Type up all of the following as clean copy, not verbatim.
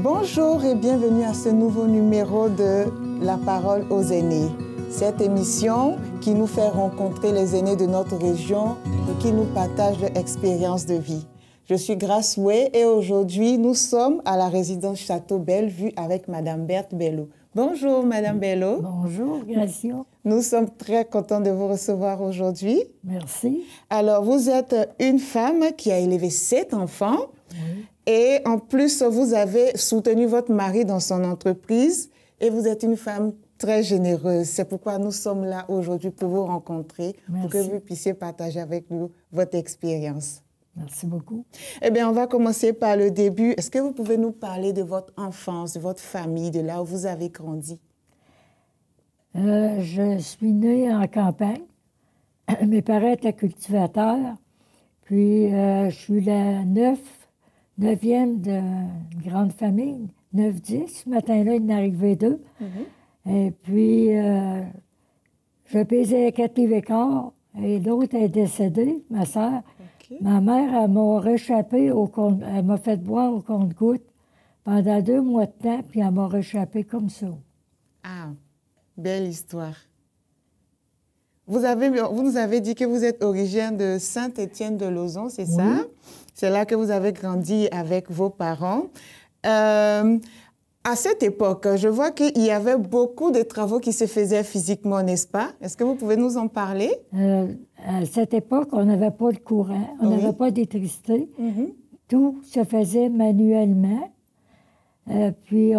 Bonjour et bienvenue à ce nouveau numéro de La Parole aux aînés. Cette émission qui nous fait rencontrer les aînés de notre région et qui nous partagent leur expérience de vie. Je suis Grace Way et aujourd'hui nous sommes à la résidence Château Bellevue avec Madame Berthe Bello. Bonjour Madame Bello. Bonjour Gracia. Nous sommes très contents de vous recevoir aujourd'hui. Merci. Alors vous êtes une femme qui a élevé 7 enfants. Oui. Et en plus, vous avez soutenu votre mari dans son entreprise et vous êtes une femme très généreuse. C'est pourquoi nous sommes là aujourd'hui pour vous rencontrer, Merci. pour que vous puissiez partager avec nous votre expérience. Merci beaucoup. Eh bien, on va commencer par le début. Est-ce que vous pouvez nous parler de votre enfance, de votre famille, de là où vous avez grandi? Je suis née en campagne. Mes parents étaient cultivateurs. Puis, je suis la neuvième d'une grande famille, 9-10. Ce matin-là, il en arrivait 2. Et puis, je pesais 4 livres et quart, et l'autre est décédée, ma sœur. Okay. Ma mère, elle m'a réchappé elle m'a fait boire au compte-gouttes pendant 2 mois de temps, puis elle m'a réchappé comme ça. Ah, belle histoire. Vous nous avez dit que vous êtes originaire de Saint-Étienne-de-Lauzon, c'est ça? Oui. C'est là que vous avez grandi avec vos parents. À cette époque, je vois qu'il y avait beaucoup de travaux qui se faisaient physiquement, n'est-ce pas? Est-ce que vous pouvez nous en parler? À cette époque, on n'avait pas de courant, on n'avait pas d'électricité. Tout se faisait manuellement. Puis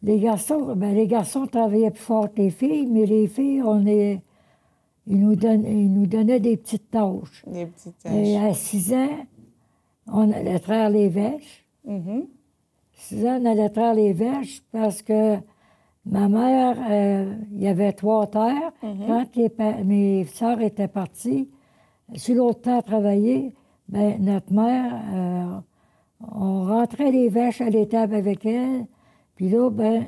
les garçons travaillaient plus fort que les filles, mais les filles, ils nous donnaient des petites tâches. Des petites tâches. Et à 6 ans, on allait traire les vaches. 6 ans, on allait traire les vaches parce que ma mère, il y avait 3 terres. Quand mes sœurs étaient parties, sur l'autre terre travailler, bien, notre mère, on rentrait les vaches à l'étable avec elle. Puis là, bien,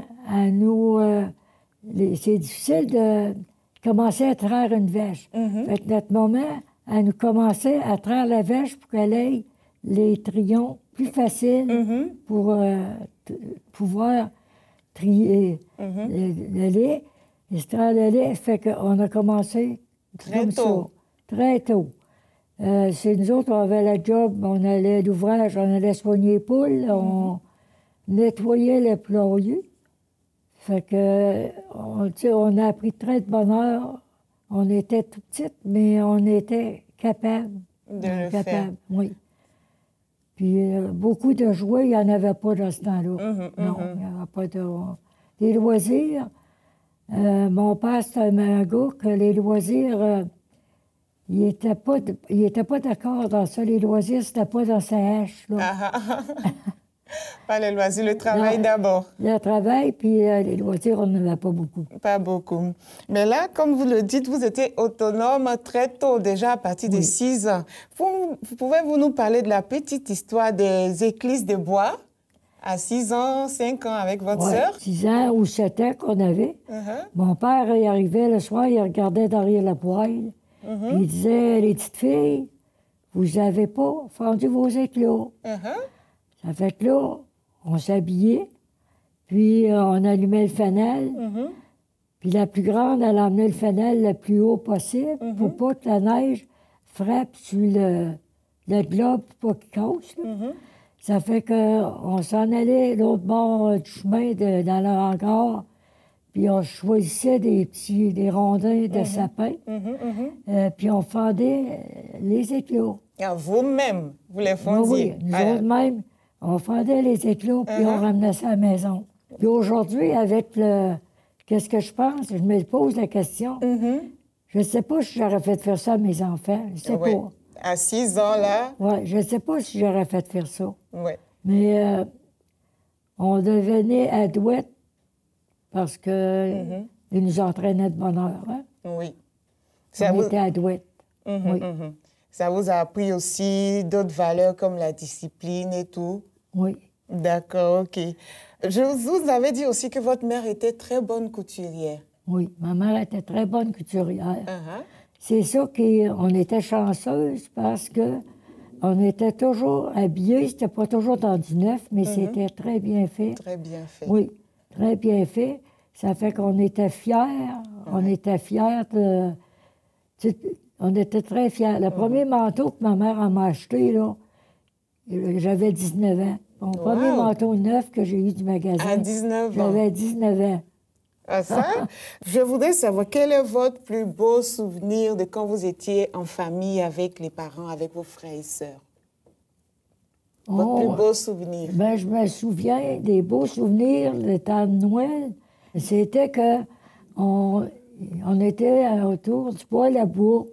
c'est difficile de commencer à traire une vache. Fait que notre maman, elle nous commençait à traire la vache pour qu'elle ait les trions plus faciles pour pouvoir trier le lait. Et se traire le lait, fait qu'on a commencé Très tôt. Très tôt. C'est nous autres, on avait la job, on allait à l'ouvrage, on allait soigner les poules, on nettoyait le poulailler. Fait que, on a appris très de bonne heure. On était tout petites, mais on était capables. De le faire. Oui. Puis beaucoup de jouets, il n'y en avait pas dans ce temps-là. Non, il n'y avait pas de... Les loisirs, mon père, c'était un gars que les loisirs, il n'était pas d'accord dans ça. Les loisirs, c'était pas dans sa hache, là. Pas les loisirs, le travail d'abord. Le travail, puis les loisirs, on n'en avait pas beaucoup. Pas beaucoup. Mais là, comme vous le dites, vous étiez autonome très tôt, déjà à partir de 6 ans. Pouvez-vous nous parler de la petite histoire des éclisses de bois à 6 ans, 5 ans avec votre sœur? 6 ans ou 7 ans qu'on avait. Mon père, il arrivait le soir, il regardait derrière la poêle. Puis il disait, les petites filles, vous n'avez pas fendu vos éclos. Ça fait que là, on s'habillait, puis on allumait le fanal. Puis la plus grande, elle emmenait le fanal le plus haut possible pour pas que la neige frappe sur le globe pour pas qu'il casse. Ça fait qu'on s'en allait l'autre bord du chemin dans le hangar, puis on choisissait des rondins de sapin, puis on fendait les éclos. Ah, vous-même, vous les fondiez? Oui, nous autres-mêmes. On fendait les éclos, puis on ramenait ça à la maison. Puis aujourd'hui, avec qu'est-ce que je pense? Je me pose la question. Je ne sais pas si j'aurais fait faire ça à mes enfants. Je ne sais pas. À 6 ans, là? Oui, je ne sais pas si j'aurais fait faire ça. Oui. Mais on devenait adouettes parce qu'ils nous entraînaient de bonne heure. Hein? Oui. On était adouettes. Oui. Ça vous a appris aussi d'autres valeurs comme la discipline et tout? Oui. D'accord, OK. Je vous avais dit aussi que votre mère était très bonne couturière. Oui, ma mère était très bonne couturière. C'est ça qu'on était chanceuse parce que on était toujours habillés. C'était pas toujours dans du neuf, mais c'était très bien fait. Très bien fait. Oui, très bien fait. Ça fait qu'on était fiers. On était fiers de... On était très fiers. Le premier manteau que ma mère m'a acheté, là, j'avais 19 ans. Mon premier manteau neuf que j'ai eu du magasin. À 19 ans. J'avais 19 ans. Ah, ça? Je voudrais savoir quel est votre plus beau souvenir de quand vous étiez en famille avec les parents, avec vos frères et sœurs? Votre plus beau souvenir? Ben, je me souviens des beaux souvenirs de temps de Noël. C'était que on était autour du poêle à bois.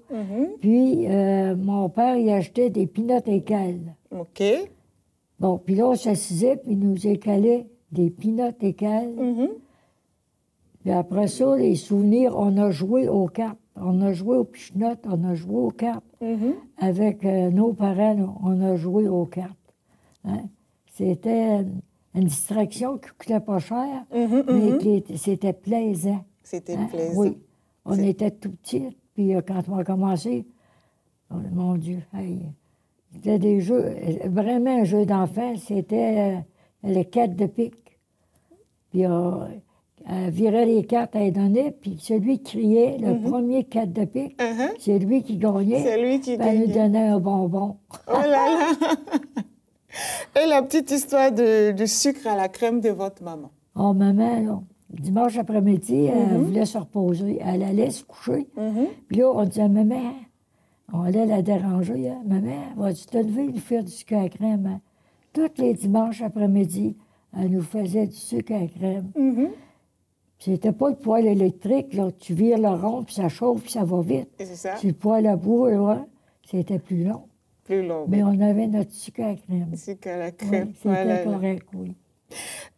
Puis mon père, il achetait des pinottes écales. OK. Bon, puis là, on s'assisait, puis il nous écalait des pinottes écales. Puis après ça, les souvenirs, on a joué aux cartes. On a joué aux pichenottes, on a joué aux cartes. Avec nos parents, là, on a joué aux cartes. Hein? C'était une distraction qui ne coûtait pas cher, mais c'était plaisant. C'était plaisant. Oui. On était tout petits, puis quand on a commencé, mon Dieu, c'était des jeux, vraiment un jeu d'enfant, c'était les cartes de pique. Puis elle virait les cartes, elle donnait, puis celui qui criait, le premier 4 de pique, c'est lui qui gagnait. C'est lui qui gagnait. Elle nous donnait un bonbon. Oh là là! Et la petite histoire du sucre à la crème de votre maman? Oh, maman, là, dimanche après-midi, elle voulait se reposer. Elle allait se coucher. Puis là, on disait, maman, on allait la déranger. Hein? Maman, vas-tu te lever et faire du sucre à la crème? Hein? Tous les dimanches après-midi, elle nous faisait du sucre à la crème. C'était pas le poêle électrique, là. Tu vires le rond, puis ça chauffe, puis ça va vite. C'est ça? Sur le poêle à bois, là, c'était plus long. Plus long. Mais on avait notre sucre à la crème. Sucre à la crème. Oui, c'était correct, oui.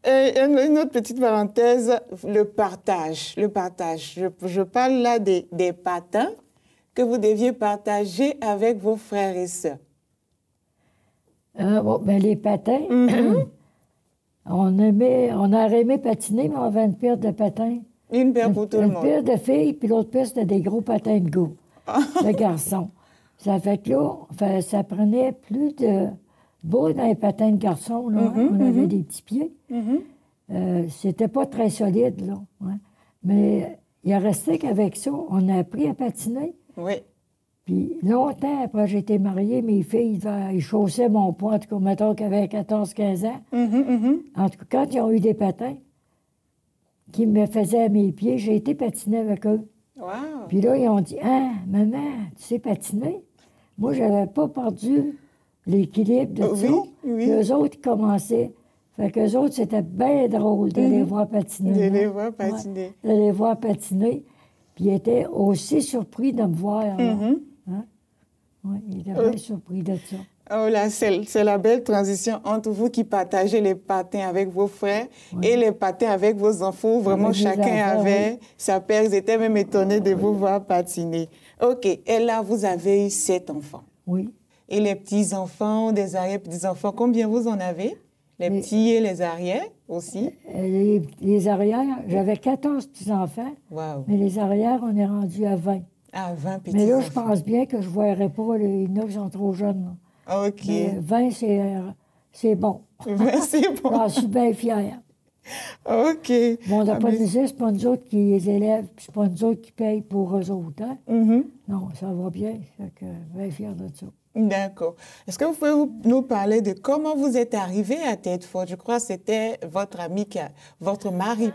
Et une autre petite parenthèse, le partage. Le partage. Je parle là des patins que vous deviez partager avec vos frères et sœurs. Bon, ben, les patins, on aurait aimé patiner, mais on avait une paire de patins. Une paire pour tout le monde. Une paire de filles, puis l'autre paire, c'était des gros patins de go, de garçons. Ça fait que là, ça prenait plus de beau dans les patins de garçons. Là, on avait des petits pieds. C'était pas très solide, là. Hein. Mais il a resté qu'avec ça, on a appris à patiner. Oui. Puis longtemps après, j'ai été mariée, mes filles, ils chaussaient mon poids, en tout cas, mettons qu'ils avaient 14-15 ans. En tout cas, quand ils ont eu des patins qui me faisaient à mes pieds, j'ai été patiner avec eux. Wow. Puis là, ils ont dit, « Ah, maman, tu sais patiner? » Moi, je n'avais pas perdu l'équilibre de ça. Oui. Eux autres, ils commençaient. Fait qu'eux autres, c'était bien drôle de les voir patiner. De les voir patiner. Ouais, de les voir patiner. Puis ils étaient aussi surpris de me voir. Hein? Oui, ils étaient bien surpris de ça. Oh là, c'est la belle transition entre vous qui partagez les patins avec vos frères et les patins avec vos enfants. Vraiment, avec chacun avait sa paire. Ils étaient même étonnés de vous voir patiner. OK. Et là, vous avez eu 7 enfants. Oui. Et les petits-enfants, des arrière-petits-enfants, combien vous en avez? Les petits et les arrières aussi? Les arrières, j'avais 14 petits-enfants. Wow. Mais les arrières, on est rendu à 20. À 20 petits-enfants. Mais là, je pense bien que je ne verrai pas. Il y en a qui sont trop jeunes. Là. OK. Mais 20, c'est bon. 20, c'est bon. J'en suis bien fière. OK. Bon, on n'a pas de misère, c'est pas nous autres qui les élèvent, puis c'est pas nous autres qui payent pour eux autres. Hein? Non, ça va bien. Fait que bien fière de ça. D'accord. Est-ce que vous pouvez nous parler de comment vous êtes arrivé à Tête-Forte? Je crois que c'était votre mari,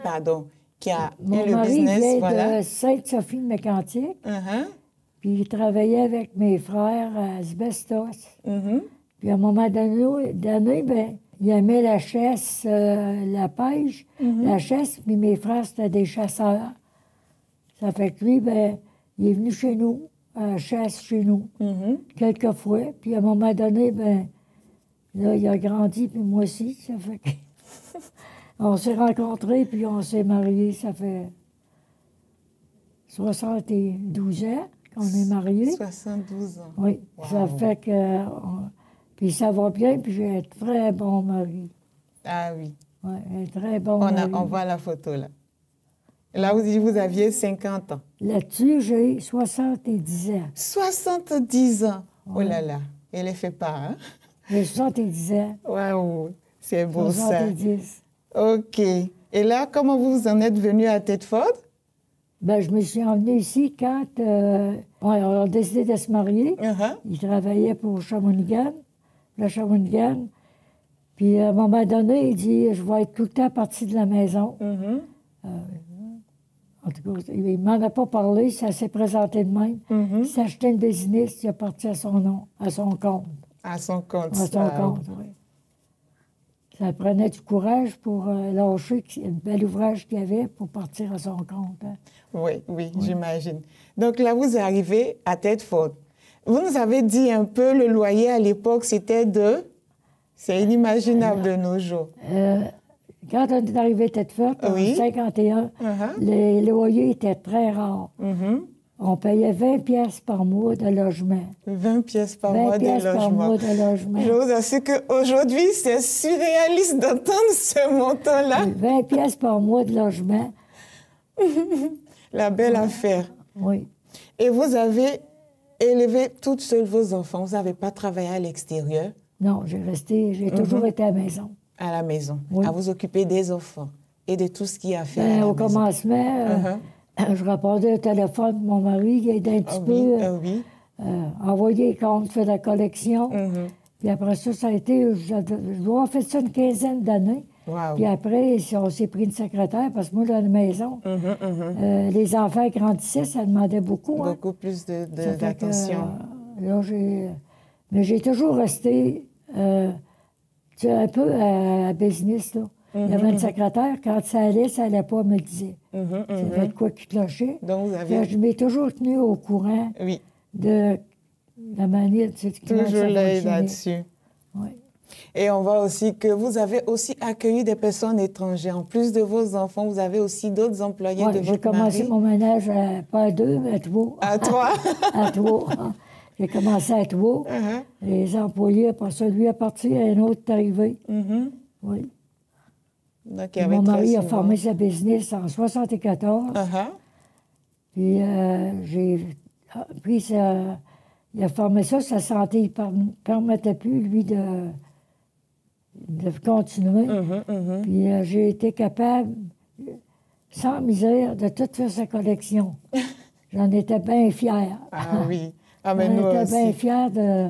qui a eu le business. Mon mari vient de Sainte-Sophie-de-Mécantic. Puis il travaillait avec mes frères à Asbestos. Puis à un moment donné, ben, il aimait la chasse, la pêche, la chasse, puis mes frères, c'était des chasseurs. Ça fait que lui, ben, il est venu chez nous, à la chasse chez nous, quelques fois. Puis à un moment donné, ben, là, il a grandi, puis moi aussi. Ça fait que on s'est rencontrés, puis on s'est mariés. Ça fait 72 ans qu'on est mariés. 72 ans. Oui, wow. Ça fait que... Puis ça va bien, puis j'ai un très bon mari. Ah oui. Oui, un très bon mari. On voit la photo, là. Là, vous aviez 50 ans. Là-dessus, j'ai 70 ans. 70 ans! Ouais. Oh là là, il les fait pas, hein? J'ai 70 ans. Waouh, c'est beau 70. ça. OK. Et là, comment vous en êtes venu à Thetford? Ben, je me suis emmenée ici quand on a décidé de se marier. Il travaillait pour Shawinigan, la Shawinigan. Puis à un moment donné, il dit « Je vais être tout le temps parti de la maison. En tout cas, il ne m'en a pas parlé, ça s'est présenté de même. Il s'est acheté une business, il est parti à son nom, à son compte. À son compte. À son compte, oui. Ça prenait du courage pour lâcher un bel ouvrage qu'il y avait pour partir à son compte. Hein. Oui, j'imagine. Donc là, vous arrivez à Thetford. Vous nous avez dit un peu, le loyer à l'époque, c'était de... C'est inimaginable de nos jours. Quand on est arrivé à Thetford, en 1951, les loyers étaient très rares. On payait 20 pièces par mois de logement. 20 pièces par mois de logement. Je vous assure qu'aujourd'hui, c'est surréaliste d'entendre ce montant-là. 20 pièces par mois de logement. La belle affaire. Oui. Et vous avez élevé toutes seules vos enfants. Vous n'avez pas travaillé à l'extérieur? Non, j'ai toujours été à la maison. À la maison, oui. À vous occuper des enfants et de tout ce qui a fait à la maison. Au commencement, je répondais au téléphone de mon mari, qui aidait un petit peu, envoyer les comptes, faire de la collection. Puis après ça a été, je dois avoir fait ça une quinzaine d'années. Wow. Puis après, on s'est pris une secrétaire, parce que moi, dans la maison, les enfants grandissaient, ça demandait beaucoup. Beaucoup plus d'attention. Mais j'ai toujours resté un peu à business, là. Il y avait une secrétaire, quand ça allait pas, elle me le disait. C'était de quoi qui clochait. Donc, vous avez... Je m'ai toujours tenu au courant de la manière de toujours l'œil là-dessus. Oui. Et on voit aussi que vous avez aussi accueilli des personnes étrangères. En plus de vos enfants, vous avez aussi d'autres employés de votre mari. J'ai commencé mon ménage pas à 2, mais à 3. À 3? À 3. J'ai commencé à 3. Les employés, après ça, lui est parti, un autre est arrivé. Oui. Donc, mon mari a formé sa business en 1974. Puis il a formé ça, sa santé ne permettait plus, lui, de continuer. Puis j'ai été capable, sans misère, de tout faire sa collection. J'en étais bien fière. Ah oui. Ah, mais j'en étais bien fière de...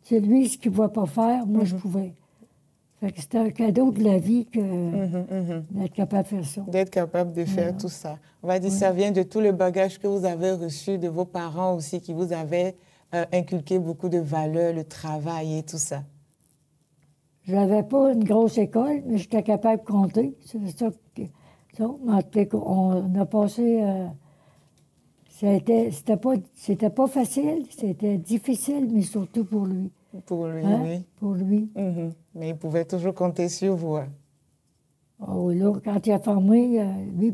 C'est lui, ce qu'il ne pouvait pas faire, moi, je pouvais. Fait que c'était un cadeau de la vie d'être capable de faire ça. D'être capable de faire tout ça. On va dire que ça vient de tout le bagage que vous avez reçu de vos parents aussi, qui vous avaient inculqué beaucoup de valeurs, le travail et tout ça. Je n'avais pas une grosse école, mais j'étais capable de compter. C'est ça. On a passé... C'était pas facile, c'était difficile, mais surtout pour lui. Pour lui, oui. Pour lui. Mais il pouvait toujours compter sur vous. Oh, là, quand il a formé, lui, il ne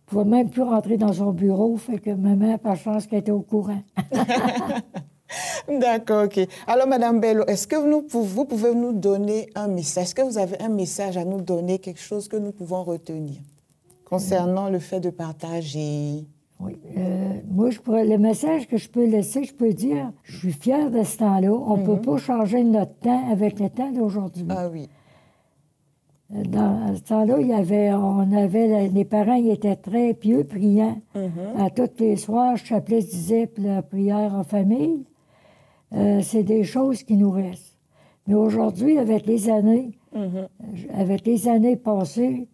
pouvait même plus rentrer dans son bureau, fait que maman, par chance qu'elle était au courant. D'accord, OK. Alors, Mme Bello, est-ce que vous pouvez nous donner un message? Est-ce que vous avez un message à nous donner, quelque chose que nous pouvons retenir concernant le fait de partager? Oui. Moi, le message que je peux laisser, je peux dire, je suis fière de ce temps-là. On ne peut pas changer notre temps avec le temps d'aujourd'hui. Ah oui. Dans ce temps-là, les parents ils étaient très pieux, priants. À tous les soirs, Chapelet disait la prière en famille. C'est des choses qui nous restent. Mais aujourd'hui, avec les années passées,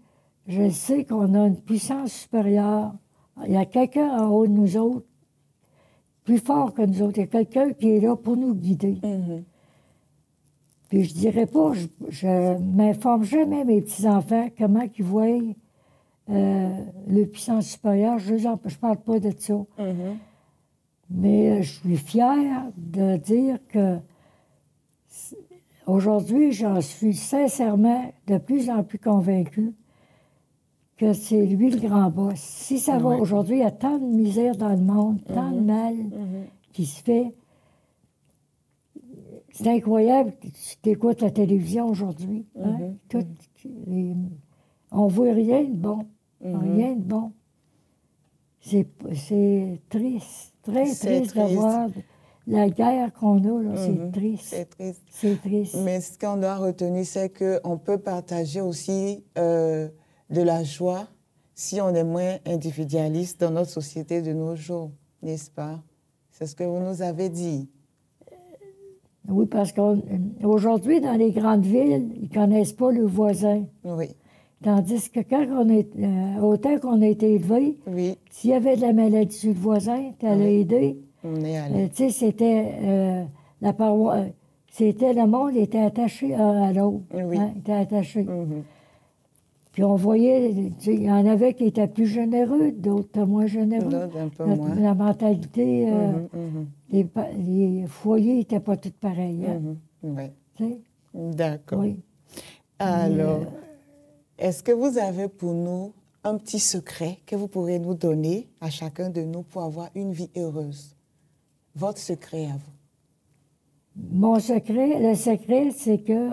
je sais qu'on a une puissance supérieure. Il y a quelqu'un en haut de nous autres, plus fort que nous autres. Il y a quelqu'un qui est là pour nous guider. Puis je dirais pas, je m'informe jamais mes petits-enfants comment ils voient le puissance supérieure. Je ne parle pas de ça. Mais je suis fière de dire que aujourd'hui, j'en suis sincèrement de plus en plus convaincue que c'est lui le grand boss. Si ça va aujourd'hui, il y a tant de misère dans le monde, tant de mal qui se fait. C'est incroyable. Tu écoutes la télévision aujourd'hui. Hein? On voit rien de bon. Rien de bon. C'est triste. Très triste de voir la guerre qu'on a. Là, c'est triste. C'est triste. C'est triste. Mais ce qu'on doit retenir, c'est qu'on peut partager aussi de la joie si on est moins individualiste dans notre société de nos jours, n'est-ce pas? C'est ce que vous nous avez dit. Oui, parce qu'aujourd'hui, dans les grandes villes, ils ne connaissent pas le voisin. Oui. Tandis que quand on est, autant qu'on a été élevé, Oui. s'il y avait de la maladie sur le voisin, tu allais aider. On est allé. Tu sais, c'était la paroisse. C'était le monde était attaché à l'autre. Oui. Hein, était attaché. Puis on voyait, il y en avait qui étaient plus généreux, d'autres moins généreux. D'autres un peu moins. La mentalité, les foyers n'étaient pas tous pareils. Hein? Oui. Tu sais? D'accord. Oui. Alors, est-ce que vous avez pour nous un petit secret que vous pourrez nous donner à chacun de nous pour avoir une vie heureuse? Votre secret à vous. Mon secret, le secret, c'est que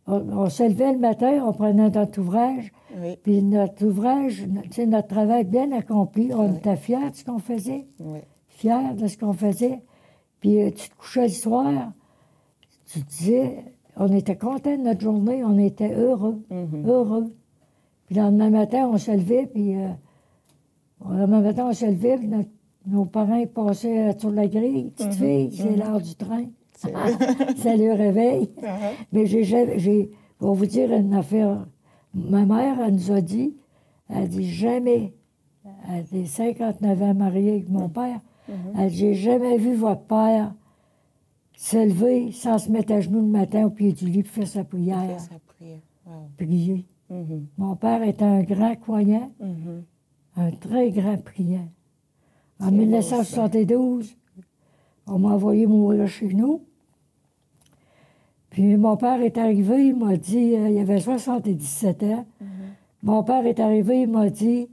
on se levait le matin, on prenait notre ouvrage, Oui. puis notre ouvrage, notre travail bien accompli, on était fiers de ce qu'on faisait, fiers de ce qu'on faisait. Puis tu te couchais le soir, tu te disais, on était contents de notre journée, on était heureux, heureux. Puis le lendemain matin, on se levait, puis nos parents passaient sur la grille. Petite fille, c'est l'heure du train. Ça le réveille. Mais pour vous dire une affaire, ma mère, elle nous a dit, elle dit jamais, elle a 59 ans mariée avec mon père, elle dit, j'ai jamais vu votre père se lever sans se mettre à genoux le matin au pied du lit pour faire sa prière. Faire sa prière. Wow. Prier. Mon père était un grand croyant, un très grand priant. En 1972, on m'a envoyé mourir chez nous. Puis mon père est arrivé, il m'a dit, il avait 77 ans. Mon père est arrivé, il m'a dit,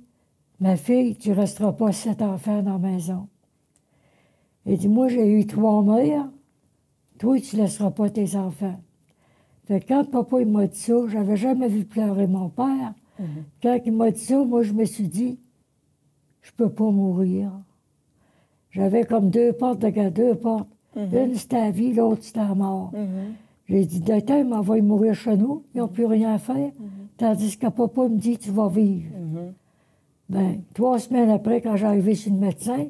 ma fille, tu ne resteras pas 7 enfants dans la maison. Il dit, moi, j'ai eu 3 mères, toi, tu ne laisseras pas tes enfants. Fait que quand papa il m'a dit ça, je n'avais jamais vu pleurer mon père. Quand il m'a dit ça, moi, je me suis dit, je ne peux pas mourir. J'avais comme 2 portes, deux portes. Une, c'était la vie, l'autre, c'était la mort. J'ai dit, docteur, il m'envoie mourir chez nous, ils n'ont plus rien à faire. Tandis que papa me dit, tu vas vivre. Bien, 3 semaines après, quand j'ai arrivé chez le médecin,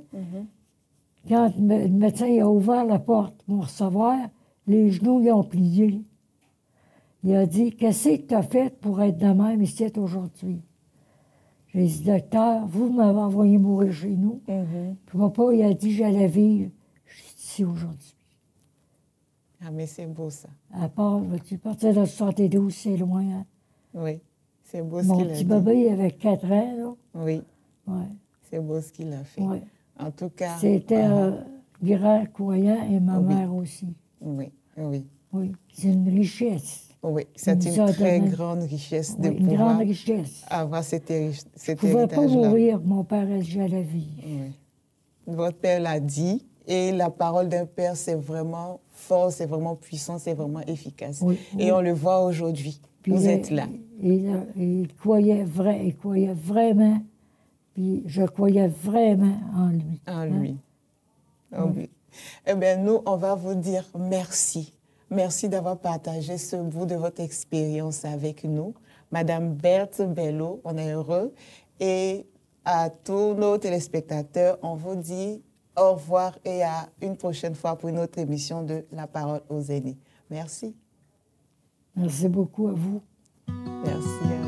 quand le médecin il a ouvert la porte pour me recevoir, les genoux ils ont plié. Il a dit, qu'est-ce que tu as fait pour être de même ici aujourd'hui? J'ai dit, docteur, vous m'avez envoyé mourir chez nous. Puis papa, il a dit, j'allais vivre. Je suis ici aujourd'hui. Ah, mais c'est beau, ça. À part, tu partais de 72, c'est loin. Hein? Oui, c'est beau ce qu'il a dit. Mon petit bébé, il avait 4 ans, là. Oui. Ouais. C'est beau ce qu'il a fait. Ouais. En tout cas... C'était un grand croyant et ma mère aussi. Oui, oui. Oui, c'est une richesse. Oui, c'est une très grande richesse de pouvoir une grande richesse. avoir cet héritage-là. Je ne pouvais pas mourir, mon père a dit à la vie. Oui. Votre père l'a dit, et la parole d'un père, c'est vraiment fort, c'est vraiment puissant, c'est vraiment efficace. Oui, et on le voit aujourd'hui. Vous êtes là. Il croyait vraiment, puis je croyais vraiment en lui. En lui. En lui. Eh bien, nous, on va vous dire merci. Merci d'avoir partagé ce bout de votre expérience avec nous. Madame Berthe Bello, on est heureux. Et à tous nos téléspectateurs, on vous dit au revoir et à une prochaine fois pour une autre émission de La Parole aux aînés. Merci. Merci beaucoup à vous. Merci.